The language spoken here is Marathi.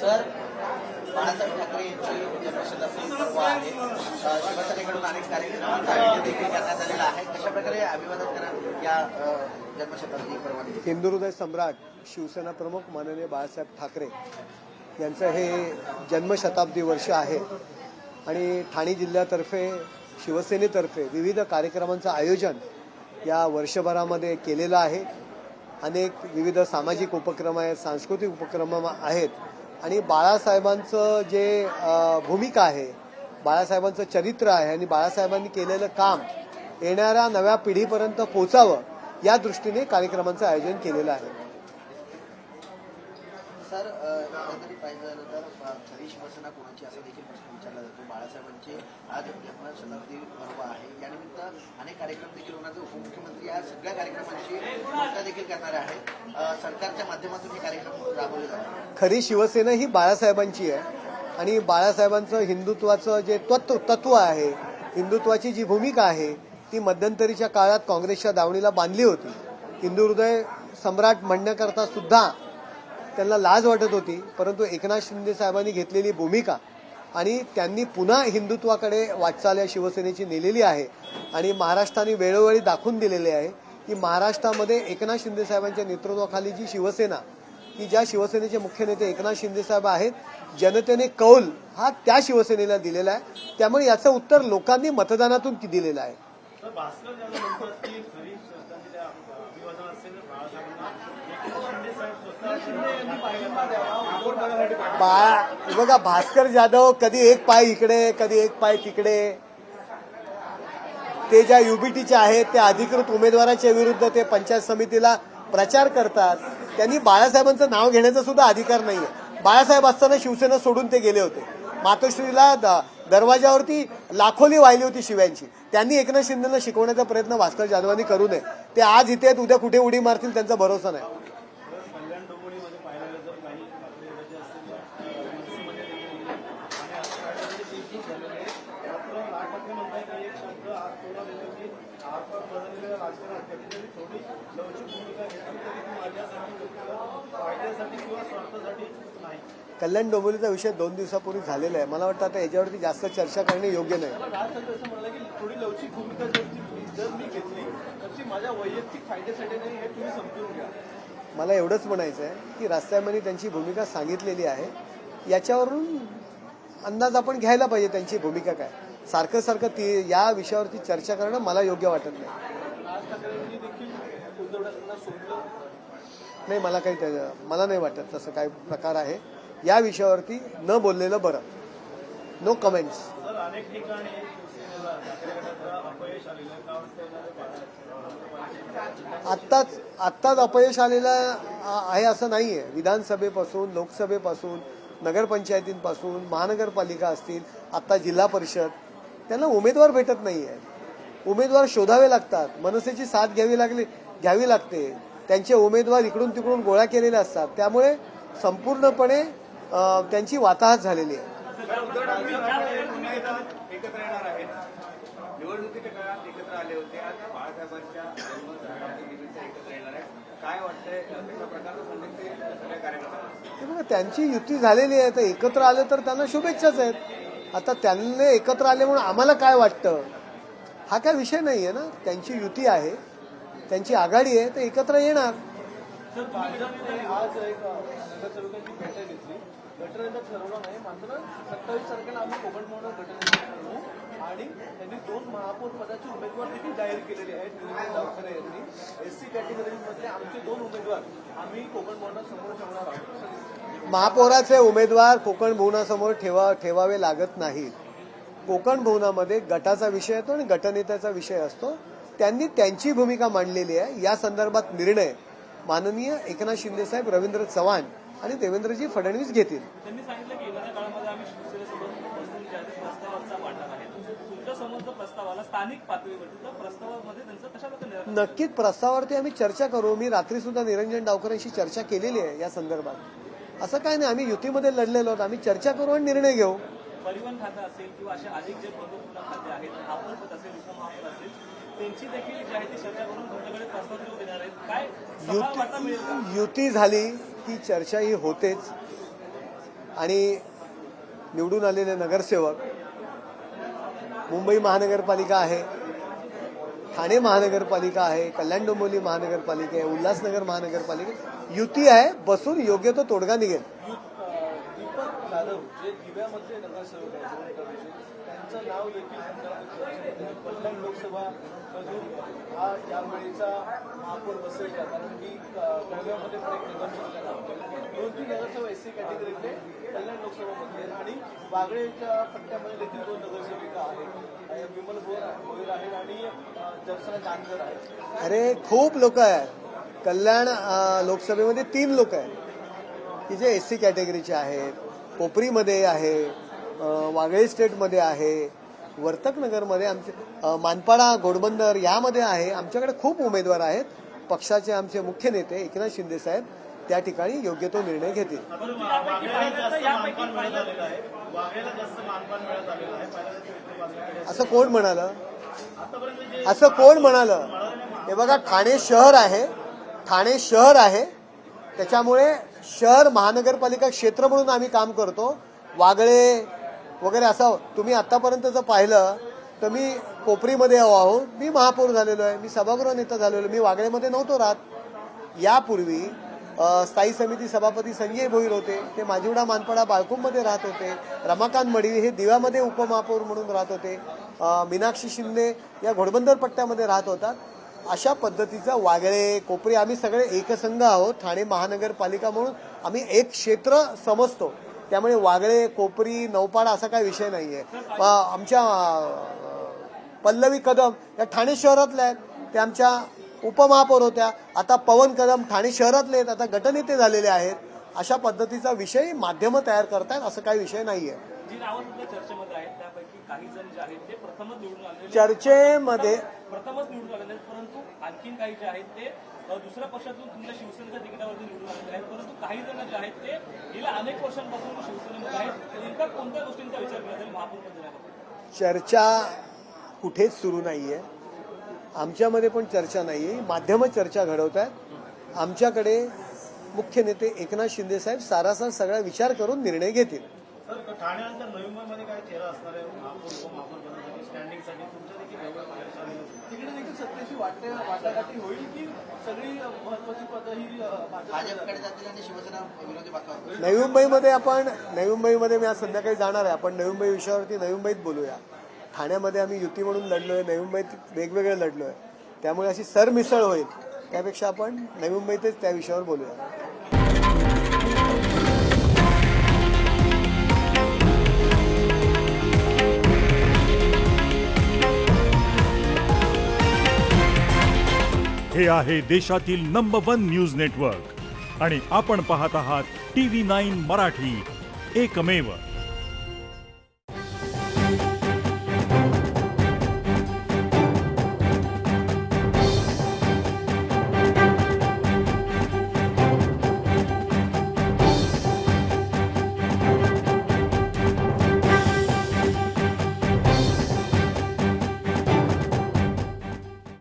सर, बाळासाहेब ठाकरे यांची जन्मशताब्दी पर्व आहे. शिवसेनेकडून अनेक कार्यक्रमांचं आयोजन देखील करण्यात आलेलं आहे. कशा प्रकारे अभिवादन कराल या जन्मशताब्दी पर्वानिमित्त? हिंदू हृदय सम्राट शिवसेना प्रमुख माननीय बाळासाहेब ठाकरे यांचं हे जन्मशताब्दी वर्ष आहे आणि ठाणे जिल्ह्यातर्फे शिवसेनेतर्फे विविध कार्यक्रमांचं आयोजन या वर्षभरामध्ये केलेलं आहे. अनेक विविध सामाजिक उपक्रम आहेत, सांस्कृतिक उपक्रम आहेत आणि बाळासाहेबांचं जे भूमिका आहे, बाळासाहेबांचं चरित्र आहे आणि बाळासाहेबांनी केलेलं काम येणाऱ्या नव्या पिढीपर्यंत पोहोचावं या दृष्टीने कार्यक्रमांचं आयोजन केलेलं आहे. सर, जरी पाहिजे झालं तर खरी शिवसेना कोणाची असा देखील प्रश्न विचारला जातो. बाळासाहेबांचे आज जन्मशताब्दी पर्व आहे, यानिमित्त अनेक कार्यक्रम देखील होणार. उपमुख्यमंत्री या सगळ्या कार्यक्रमांची घोषणा देखील करणार आहेत. सरकारच्या माध्यमातून हे कार्यक्रम राबवले जातात. खरी शिवसेना ही बाळासाहेबांची आहे आणि बाळासाहेबांचं हिंदुत्वाचं जे तत्व आहे, हिंदुत्वाची जी भूमिका आहे ती मध्यंतरीच्या काळात काँग्रेसच्या दावणीला बांधली होती. हिंदू हृदय सम्राट म्हणण्याकरता सुद्धा त्यांना लाज वाटत होती, परंतु एकनाथ शिंदे साहेबांनी घेतलेली भूमिका आणि त्यांनी पुन्हा हिंदुत्वाकडे वाटचाल या शिवसेनेची नेलेली आहे आणि महाराष्ट्राने वेळोवेळी दाखवून दिलेले आहे की महाराष्ट्रामध्ये एकनाथ शिंदे साहेबांच्या नेतृत्वाखाली जी शिवसेना, की ज्या शिवसेनेचे मुख्य नेते एकनाथ शिंदे साहेब आहेत, जनतेने कौल हा त्या शिवसेनेला दिलेला आहे. त्यामुळे याचं उत्तर लोकांनी मतदानातून दिलेलं आहे. बघा, भास्कर जाधव कधी एक पाय इकडे कधी एक पाय तिकडे, ते ज्या युबीटीचे आहेत त्या अधिकृत उमेदवाराच्या विरुद्ध ते पंचायत समितीला प्रचार करतात. त्यांनी बाळासाहेबांचं नाव घेण्याचा सुद्धा अधिकार नाहीये. बाळासाहेब असताना शिवसेना सोडून ते गेले होते. मातोश्रीला दरवाजावरती लाखोली वाहिली होती शिव्यांची. त्यांनी एकनाथ शिंदेना शिकवण्याचा प्रयत्न भास्कर जाधवांनी करू नये. ते आज इथे आहेत, उद्या कुठे उडी मारतील त्यांचा भरोसा नाही. कल्याण डोंबिवलीचा विषय 2 दिवसापूर्वी झालेला आहे. मला वाटतं आता याच्यावरती जास्त चर्चा करणे योग्य नाही. थोडी लवचिक भूमिका जर मी घेतली तर ती माझ्या वैयक्तिक फायद्यासाठी नाही, हे तुम्ही समजून घ्या. मला एवढंच म्हणायचं आहे की राजसाहेबांनी त्यांची भूमिका सांगितलेली आहे. याच्यावरून अंदाज आपण घ्यायला पाहिजे त्यांची भूमिका काय. सारखं सारखं ती या विषयावरती चर्चा करणं मला योग्य वाटत नाही. नाही, मला नाही वाटत तसं काही प्रकार आहे. या विषयावरती न बोललेलं बरं. No comments. आत्ताच अपयश आलेलं आहे असं नाहीये. विधानसभेपासून, लोकसभेपासून, नगरपंचायतींपासून, महानगरपालिका असतील, आता जिल्हा परिषद, त्यांना उमेदवार भेटत नाहीये. उमेदवार शोधावे लागतात, मनसेची साथ घ्यावी लागते. त्यांचे उमेदवार इकडून तिकडून गोळा केलेले असतात. त्यामुळे संपूर्णपणे त्यांची वाताहत झालेली आहे. निवडणुकीच्या काळात एकत्र आले होते, आता बाळासाहेबांच्या एकत्र येणार आहे. काय वाटतंय कशा प्रकारचं सगळ्या कार्यक्रमात? बघा, त्यांची युती झालेली आहे, तर एकत्र आले तर त्यांना शुभेच्छाच आहेत. आता त्यांनी एकत्र आले म्हणून आम्हाला काय वाटतं हा काय विषय नाहीये ना. त्यांची युती आहे, त्यांची आघाडी आहे, तर एकत्र येणार. सर, भाजपने आज एक नगरसेवकांची बैठक घेतली. गटनेता ठरवलं नाही, मात्र 27 तारखेला आम्ही कोकण भवनात गटनेता ठरवू आणि त्यांनी 2 महापौर पदाचे उमेदवार देखील जाहीर केलेले आहेत. निरंजन डावखरे यांनी एससी कॅटेगरीमधले आमचे 2 उमेदवार आम्ही कोकण भवनात समोर ठेवणार आहोत. महापौराचे उमेदवार कोकण भवनासमोर ठेवावे लागत नाहीत. कोकण भवनामध्ये गटाचा विषय येतो आणि गटनेत्याचा विषय असतो. त्यांनी त्यांची भूमिका मांडलेली आहे. या संदर्भात निर्णय माननीय एकनाथ शिंदे साहेब, रवींद्र चव्हाण आणि देवेंद्रजी फडणवीस घेतील. त्यांनी सांगितलं की येणाऱ्या काळामध्ये आम्ही शिवसेनेसोबत बसून ज्या प्रस्तावाचा मांडणार आहे, तुमच्या समोरच्या प्रस्तावाला स्थानिक पातळीवरती तर प्रस्तावामध्ये त्यांचं कशा प्रकारे नक्कीच प्रस्तावावरती आम्ही चर्चा करू. मी रात्री सुद्धा निरंजन डावकरांशी चर्चा केलेली आहे या संदर्भात. असं काय नाही, आम्ही युतीमध्ये लढलेलो आहोत. आम्ही चर्चा करू आणि निर्णय घेऊ. परिवहन खातं असेल किंवा असे अनेक जे प्रमुख खाते आहेत, महापौर पद असेल, उपमहापौर असेल, त्यांची देखील जी आहे ती चर्चा करून तुमच्याकडे प्रस्ताव देणार आहेत. काय युती झाली की चर्चा ही होतेच. आणि निवडून आलेले नगरसेवक, मुंबई महानगरपालिका आहे, ठाणे महानगरपालिका आहे, कल्याण डोंबिवली महानगरपालिका आहे, उल्हासनगर महानगरपालिका, युती आहे, बसून योग्य तो तोडगा निघेल. दीपक जाधव जे दिव्यामधले नगरसेवक आहेत त्यांचं नाव देखील कल्याण लोकसभा मधून हा यावेळीचा महापौर बसेल का? कारण की कळव्यामध्ये पण एक नगरसेवक आहे, 2-3 नगरसेवक एससी कॅटेगरीतले कल्याण लोकसभामधले आणि वागळेच्या पट्ट्यामध्ये देखील 2 नगरसेविका आहेत, विमल भोयर आहेत आणि दर्शना जानकर आहेत. अरे खूप लोक आहेत. कल्याण लोकसभेमध्ये 3 लोक आहेत की जे एससी कॅटेगरीचे आहेत. कोपरीमध्ये आहे, वागळे स्टेटमध्ये आहे, वर्तकनगरमध्ये आमचे मानपाडा, घोडबंदर यामध्ये आहे. आमच्याकडे खूप उमेदवार आहेत. पक्षाचे आमचे मुख्य नेते एकनाथ शिंदे साहेब त्या ठिकाणी योग्य तो निर्णय घेतील. असं कोण म्हणालं? असं कोण म्हणालं? हे बघा, ठाणे शहर आहे, ठाणे शहर आहे, त्याच्यामुळे शहर महानगरपालिका क्षेत्र म्हणून आम्ही काम करतो. वागळे वगैरे असं तुम्ही आतापर्यंत जर पाहिलं तर मी कोपरीमध्ये आहोत, मी महापौर झालेलो आहे, मी सभागृह नेता झालेलो, मी वागळेमध्ये नव्हतो राहत. यापूर्वी स्थायी समिती सभापती संजय भोईर होते, ते माजिवडा मानपाडा बाळकुंमध्ये राहत होते. रमाकांत मडवी हे दिव्यामध्ये उपमहापौर म्हणून राहत होते. मीनाक्षी शिंदे या घोडबंदर पट्ट्यामध्ये राहत होतात. अशा पद्धतीचा वागळे, कोपरी आम्ही सगळे एकसंघ आहोत. ठाणे महानगरपालिका म्हणून आम्ही एक क्षेत्र समजतो. त्यामुळे वागळे, कोपरी, नौपाडा असा काही विषय नाहीये. आमच्या पल्लवी कदम या ठाणे शहरातल्या आहेत, त्या आमच्या उपमहापौर होत्या. आता पवन कदम ठाणे शहरातले आहेत, आता गटनेते झालेले आहेत. अशा पद्धतीचा विषय माध्यमं तयार करतायत, असं काही विषय नाहीये. जी नावं सुद्धा चर्चेमध्ये आहेत त्यापैकी काही जण जे आहेत ते प्रथमच निवडून आलेले चर्चेमध्ये प्रथमच निवडून आलेले आहेत, परंतु आणखीन काही जे आहेत ते दुसऱ्या पक्षातून तुमच्या शिवसेनेच्या तिकिटावरती निवडून आलेले आहेत. परंतु काही जण जे आहेत ते गेल्या अनेक वर्षांपासून शिवसेनेमध्ये आहेत. नेमका कोणत्या गोष्टींचा विचार केला जाईल महापौर पदासाठी? चर्चा कुठेच सुरू नाहीये. आमच्यामध्ये पण चर्चा नाहीये. माध्यमं चर्चा घडवत आहेत. आमच्याकडे मुख्य नेते एकनाथ शिंदे साहेब सारासार सगळा विचार करून निर्णय घेतील. ठाण्यानंतर नवी मुंबईमध्ये काय चेहरा असणार आहे महापौर उपमहापौर पदासाठी स्टँडिंगसाठी तुमच्या देखील तिकडे देखील सत्तेची वाटाघाटी होईल की सगळी महत्वाची पदं ही भाजपकडे जातील आणि शिवसेना विरोधी बाकावर? नवी मुंबईमध्ये मी आज संध्याकाळी जाणार आहे. आपण नवी मुंबई विषयावरती नवी मुंबईत बोलूया. ठाण्यामध्ये आम्ही युती म्हणून लढलोय, नवी मुंबईत वेगवेगळे लढलोय, त्यामुळे अशी सरमिसळ होईल. त्यापेक्षा आपण नवी मुंबईतच त्या विषयावर बोलूया. हे आहे देशातील नंबर 1 न्यूज नेटवर्क आणि आपण पाहत आहात TV9 मराठी, एकमेव.